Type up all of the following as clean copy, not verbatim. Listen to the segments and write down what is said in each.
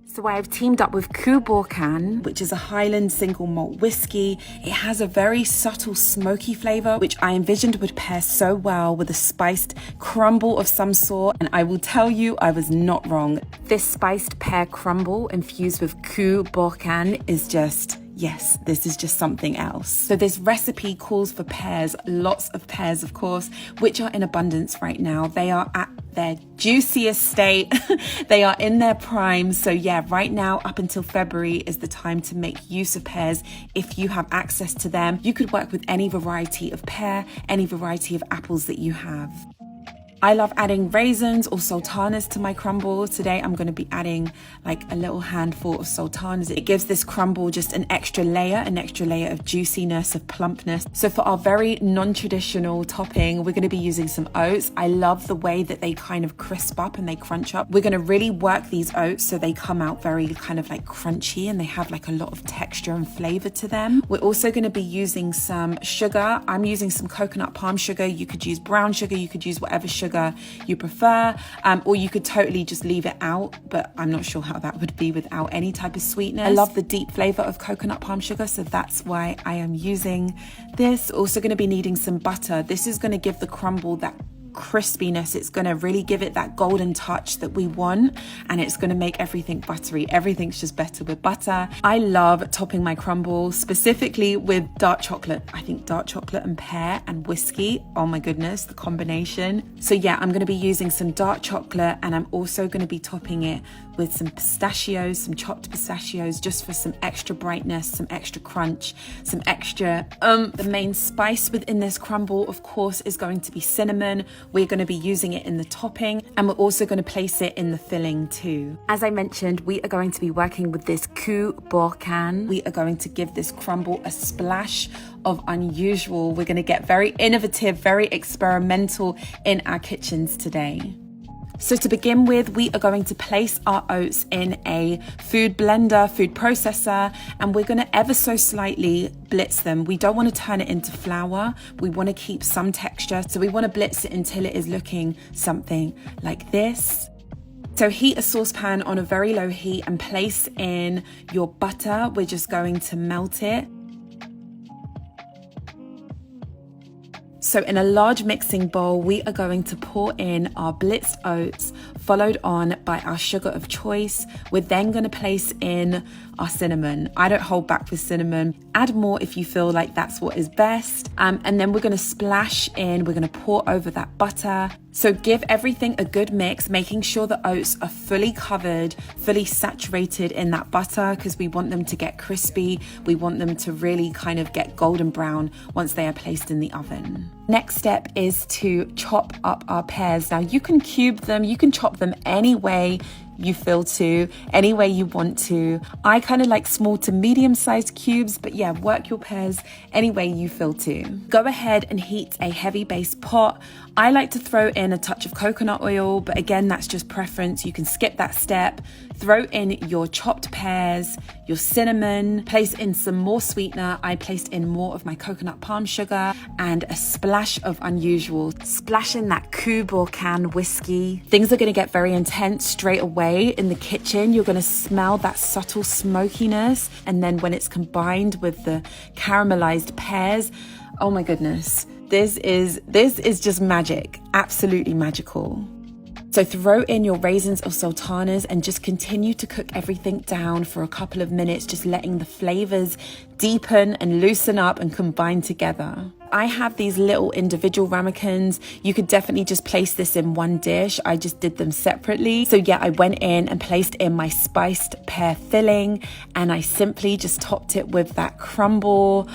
So I've teamed up with Cu Bocan, which is a Highland single malt whiskey. It has a very subtle smoky flavour, which I envisioned would pair so well with a spiced crumble of some sort. And I will tell you, I was not wrong. This spiced pear crumble infused with Cu Bocan is just... yes, this is just something else. So this recipe calls for pears, lots of pears, of course, which are in abundance right now. They are at their juiciest state. They are in their prime. So yeah, right now up until February is the time to make use of pears if you have access to them. You could work with any variety of pear, any variety of apples that you have. I love adding raisins or sultanas to my crumble. Today I'm going to be adding like a little handful of sultanas. It gives this crumble just an extra layer of juiciness, of plumpness. So for our very non-traditional topping, we're going to be using some oats. I love the way that they kind of crisp up and they crunch up. We're going to really work these oats so they come out very kind of like crunchy and they have like a lot of texture and flavor to them. We're also going to be using some sugar. I'm using some coconut palm sugar. You could use brown sugar. You could use whatever sugar you prefer, or you could totally just leave it out, but I'm not sure how that would be without any type of sweetness. I love the deep flavor of coconut palm sugar, so that's why I am using this. Also going to be needing some butter. This is going to give the crumble that crispiness. It's going to really give it that golden touch that we want, and it's going to make everything buttery. Everything's just better with butter. I love topping my crumble specifically with dark chocolate. I think dark chocolate and pear and whiskey, oh my goodness, the combination. So yeah, I'm going to be using some dark chocolate, and I'm also going to be topping it with some pistachios, some chopped pistachios, just for some extra brightness, some extra crunch, some extra the main spice within this crumble, of course, is going to be cinnamon. We're going to be using it in the topping, and we're also going to place it in the filling too. As I mentioned, we are going to be working with this Cu Bocan. We are going to give this crumble a splash of unusual. We're going to get very innovative, very experimental in our kitchens today. So to begin with, we are going to place our oats in a food blender, food processor, and we're going to ever so slightly blitz them. We don't want to turn it into flour. We want to keep some texture. So we want to blitz it until it is looking something like this. So heat a saucepan on a very low heat and place in your butter. We're just going to melt it. So in a large mixing bowl, we are going to pour in our blitzed oats, followed on by our sugar of choice. We're then going to place in our cinnamon. I don't hold back with cinnamon. Add more if you feel like that's what is best. And then we're going to splash in, we're going to pour over that butter. So give everything a good mix, making sure the oats are fully covered, fully saturated in that butter, because we want them to get crispy. We want them to really kind of get golden brown once they are placed in the oven. Next step is to chop up our pears. Now you can cube them, you can chop them any way you feel to, any way you want to. I kind of like small to medium sized cubes, but yeah, work your pears any way you feel to. Go ahead and heat a heavy base pot. I like to throw in a touch of coconut oil, but again, that's just preference. You can skip that step. Throw in your chopped pears, your cinnamon, place in some more sweetener. I placed in more of my coconut palm sugar and a splash of unusual. Splash in that Cu Bocan whiskey. Things are going to get very intense straight away in the kitchen. You're going to smell that subtle smokiness, and then when it's combined with the caramelized pears, oh my goodness, this is just magic, absolutely magical. So throw in your raisins or sultanas and just continue to cook everything down for a couple of minutes, just letting the flavors deepen and loosen up and combine together. I have these little individual ramekins. You could definitely just place this in one dish. I just did them separately. So yeah, I went in and placed in my spiced pear filling, and I simply just topped it with that crumble.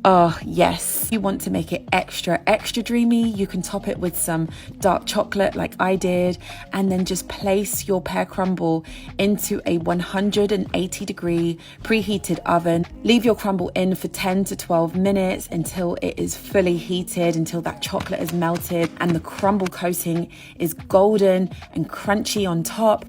Oh yes, if you want to make it extra dreamy, you can top it with some dark chocolate like I did, and then just place your pear crumble into a 180 degree preheated oven. Leave your crumble in for 10 to 12 minutes until it is fully heated, until that chocolate is melted and the crumble coating is golden and crunchy on top.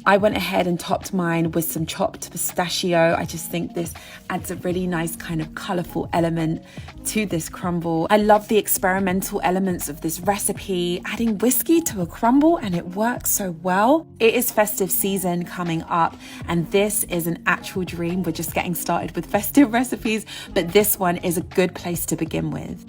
I went ahead and topped mine with some chopped pistachio. I just think this adds a really nice kind of colourful element to this crumble. I love the experimental elements of this recipe, adding whiskey to a crumble, and it works so well. It is festive season coming up, and this is an actual dream. We're just getting started with festive recipes, but this one is a good place to begin with.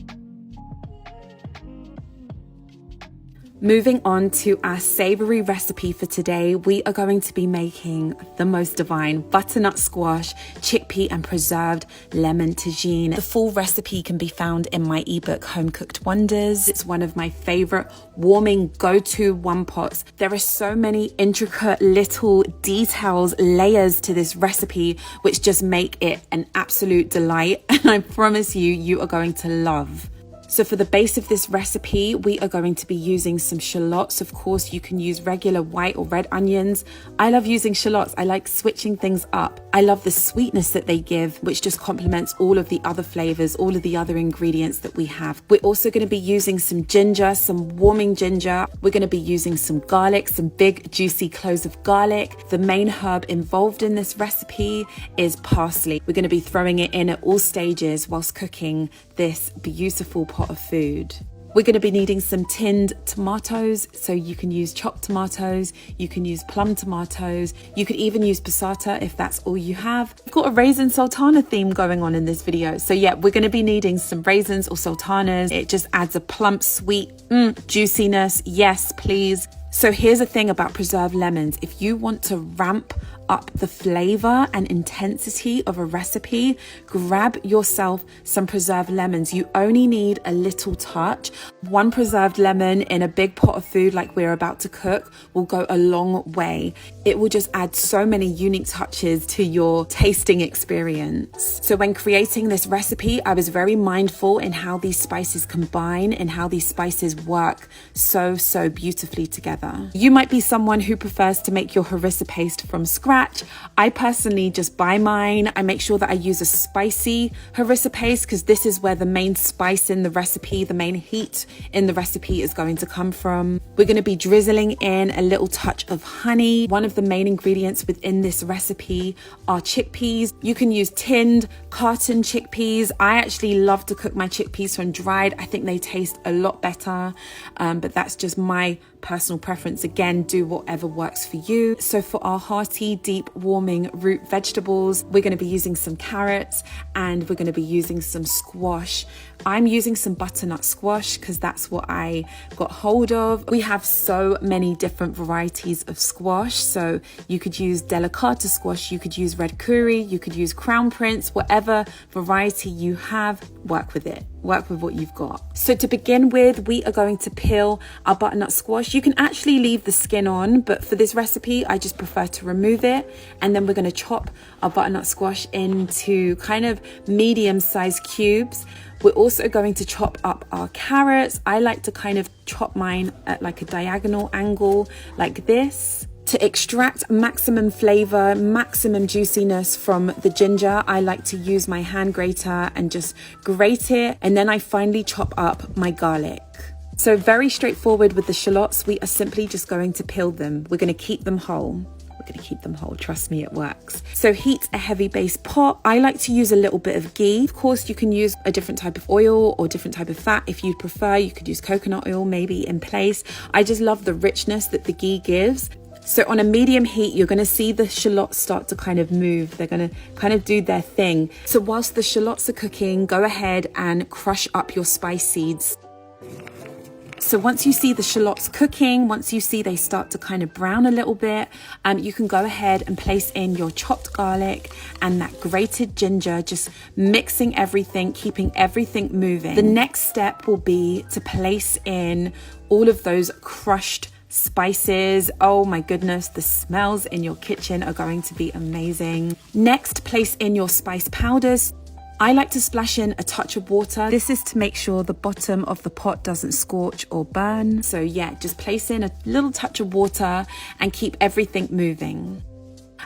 Moving on to our savory recipe for today, we are going to be making the most divine butternut squash, chickpea and preserved lemon tagine. The full recipe can be found in my ebook, Home Cooked Wonders. It's one of my favorite warming go-to one pots. There are so many intricate little details, layers to this recipe, which just make it an absolute delight. And I promise you, you are going to love. So for the base of this recipe, we are going to be using some shallots. Of course, you can use regular white or red onions. I love using shallots. I like switching things up. I love the sweetness that they give, which just complements all of the other flavors, all of the other ingredients that we have. We're also going to be using some ginger, some warming ginger. We're going to be using some garlic, some big juicy cloves of garlic. The main herb involved in this recipe is parsley. We're going to be throwing it in at all stages whilst cooking this beautiful pot of food. We're going to be needing some tinned tomatoes, so you can use chopped tomatoes, you can use plum tomatoes, you could even use passata if that's all you have. I've got a raisin sultana theme going on in this video, so yeah, we're going to be needing some raisins or sultanas. It just adds a plump, sweet juiciness. Yes, please. So here's the thing about preserved lemons. If you want to ramp up the flavor and intensity of a recipe, grab yourself some preserved lemons. You only need a little touch. One preserved lemon in a big pot of food like we're about to cook will go a long way. It will just add so many unique touches to your tasting experience. So when creating this recipe, I was very mindful in how these spices combine and how these spices work so beautifully together. You might be someone who prefers to make your harissa paste from scratch. I personally just buy mine. I make sure that I use a spicy harissa paste because this is where the main spice in the recipe, the main heat in the recipe is going to come from. We're going to be drizzling in a little touch of honey. One of the main ingredients within this recipe are chickpeas. You can use tinned, carton chickpeas. I actually love to cook my chickpeas from dried. I think they taste a lot better, but that's just my personal preference. Again, do whatever works for you. So for our hearty, deep, warming root vegetables, we're going to be using some carrots and we're going to be using some squash. I'm using some butternut squash because that's what I got hold of. We have so many different varieties of squash. So you could use delicata squash, you could use red curry, you could use crown prince, whatever variety you have, work with it. Work with what you've got. So to begin with, we are going to peel our butternut squash. You can actually leave the skin on, but for this recipe, I just prefer to remove it. And then we're going to chop our butternut squash into kind of medium-sized cubes. We're also going to chop up our carrots. I like to kind of chop mine at like a diagonal angle like this. To extract maximum flavor, maximum juiciness from the ginger, I like to use my hand grater and just grate it. And then I finally chop up my garlic. So very straightforward with the shallots. We are simply just going to peel them. We're going to keep them whole. We're going to keep them whole. Trust me, it works. So heat a heavy base pot. I like to use a little bit of ghee. Of course, you can use a different type of oil or different type of fat. If you prefer, you could use coconut oil maybe in place. I just love the richness that the ghee gives. So on a medium heat, you're going to see the shallots start to kind of move. They're going to kind of do their thing. So whilst the shallots are cooking, go ahead and crush up your spice seeds. So once you see the shallots cooking, once you see they start to kind of brown a little bit, you can go ahead and place in your chopped garlic and that grated ginger, just mixing everything, keeping everything moving. The next step will be to place in all of those crushed spices. Oh my goodness, the smells in your kitchen are going to be amazing. Next, place in your spice powders. I like to splash in a touch of water. This is to make sure the bottom of the pot doesn't scorch or burn. So yeah, just place in a little touch of water and keep everything moving.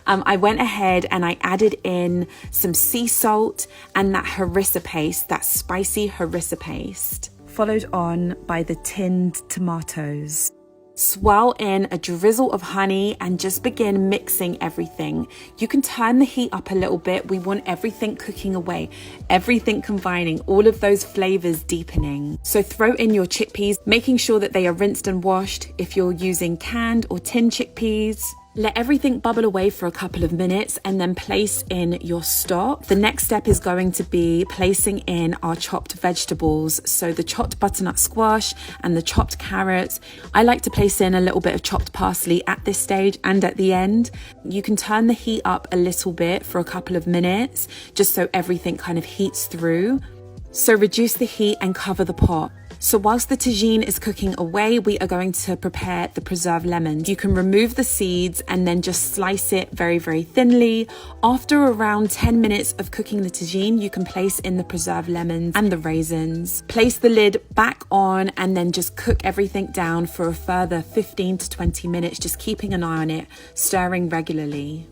I went ahead and I added in some sea salt and that harissa paste, that spicy harissa paste, followed on by the tinned tomatoes. Swirl in a drizzle of honey and just begin mixing everything. You can turn the heat up a little bit. We want everything cooking away, everything combining, all of those flavors deepening. So throw in your chickpeas, making sure that they are rinsed and washed if you're using canned or tinned chickpeas. Let everything bubble away for a couple of minutes and then place in your stock. The next step is going to be placing in our chopped vegetables. So the chopped butternut squash and the chopped carrots. I like to place in a little bit of chopped parsley at this stage and at the end. You can turn the heat up a little bit for a couple of minutes, just so everything kind of heats through. So reduce the heat and cover the pot. So whilst the tagine is cooking away, we are going to prepare the preserved lemons. You can remove the seeds and then just slice it very, very thinly. After around 10 minutes of cooking the tagine, you can place in the preserved lemons and the raisins. Place the lid back on and then just cook everything down for a further 15 to 20 minutes, just keeping an eye on it, stirring regularly.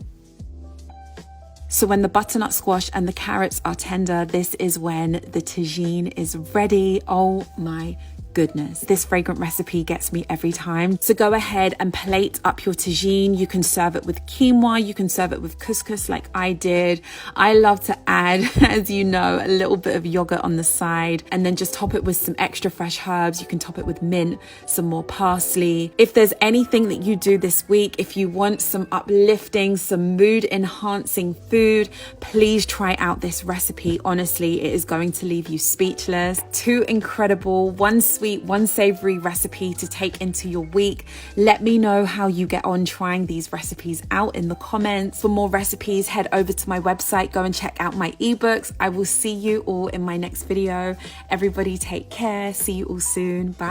So when the butternut squash and the carrots are tender, this is when the tagine is ready. Oh my goodness, this fragrant recipe gets me every time. So go ahead and plate up your tagine. You can serve it with quinoa, you can serve it with couscous like I did. I love to add, as you know, a little bit of yogurt on the side and then just top it with some extra fresh herbs. You can top it with mint, some more parsley. If there's anything that you do this week, if you want some uplifting, some mood enhancing food, please try out this recipe. Honestly, it is going to leave you speechless. Two incredible, one sweet, one savory recipe to take into your week. Let me know how you get on trying these recipes out in the comments. For more recipes, head over to my website, go and check out my ebooks. I will see you all in my next video. Everybody take care. See you all soon. Bye.